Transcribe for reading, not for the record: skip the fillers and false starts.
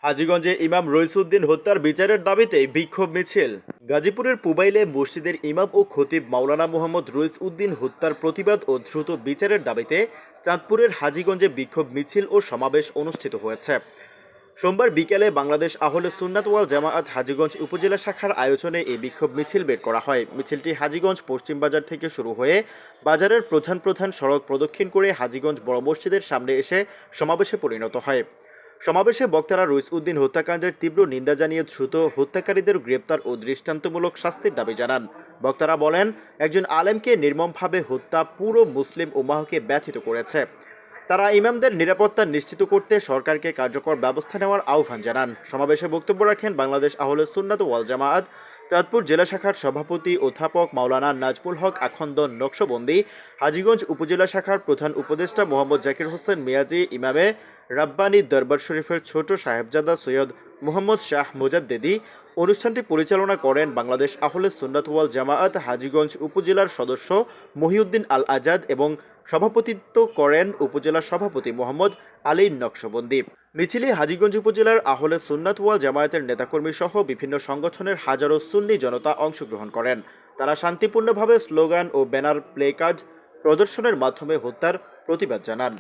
হাজীগঞ্জে ইমাম রইসউদ্দিন হত্যার বিচারের দাবিতে বিক্ষোভ মিছিল। গাজীপুরের পুবাইলে মসজিদের ইমাম ও খতিব মাওলানা মোহাম্মদ রইসউদ্দিন হত্যার প্রতিবাদ ও দ্রুত বিচারের দাবিতে চাঁদপুরের হাজীগঞ্জে বিক্ষোভ মিছিল ও সমাবেশ অনুষ্ঠিত হয়েছে। সোমবার বিকেলে বাংলাদেশ আহলে সুন্নাত ওয়াল জামায়াত হাজীগঞ্জ উপজেলা শাখার আয়োজনে এই বিক্ষোভ মিছিল বের করা হয়। মিছিলটি হাজীগঞ্জ পশ্চিম বাজার থেকে শুরু হয়ে বাজারের প্রধান প্রধান সড়ক প্রদক্ষিণ করে হাজীগঞ্জ বড় মসজিদের সামনে এসে সমাবেশে পরিণত হয়। সমাবেশে বক্তারা রইসউদ্দিন হত্যাকাণ্ডের তীব্র নিন্দা জানিয়ে দ্রুত হত্যাকারীদের গ্রেপ্তার ও দৃষ্টান্তমূলক শাস্তির দাবি জানান। বক্তারা বলেন, একজন আলেমকে নির্মমভাবে হত্যা পুরো মুসলিম উম্মাহকে ব্যথিত করেছে। তারা ইমামদের নিরাপত্তা নিশ্চিত করতে সরকারকে কার্যকর ব্যবস্থা নেওয়ার আহ্বান জানান। সমাবেশে বক্তব্য রাখেন বাংলাদেশ আহলে সুন্নাত ওয়াল জামায়াত চাঁদপুর জেলা শাখার সভাপতি অধ্যাপক মাওলানা নাজমুল হক আখন্দ নকশবন্দি, হাজীগঞ্জ উপজেলা শাখার প্রধান উপদেষ্টা মোহাম্মদ জাকির হোসেন মিয়াজি, ইমামে রাব্বানী দরবার শরীফের ছোট সাহেবজাদা সৈয়দ মোহাম্মদ শাহ মুজাদ্দেদি। অনুষ্ঠানটি পরিচালনা করেন বাংলাদেশ আহলে সুন্নাত ওয়াল জামায়াত হাজীগঞ্জ উপজেলার সদস্য মহিউদ্দিন আল আজাদ এবং সভাপতিত্ব করেন উপজেলা সভাপতি মোহাম্মদ আলী নকশবন্দি। মিছিলে হাজীগঞ্জ উপজেলার আহলে সুন্নাত ওয়াল জামায়াতের নেতাকর্মী সহ বিভিন্ন সংগঠনের হাজারো সুন্নি জনতা অংশগ্রহণ করেন। তারা শান্তিপূর্ণভাবে স্লোগান ও ব্যানার প্লেকার্ড প্রদর্শনের মাধ্যমে হত্যার প্রতিবাদ জানান।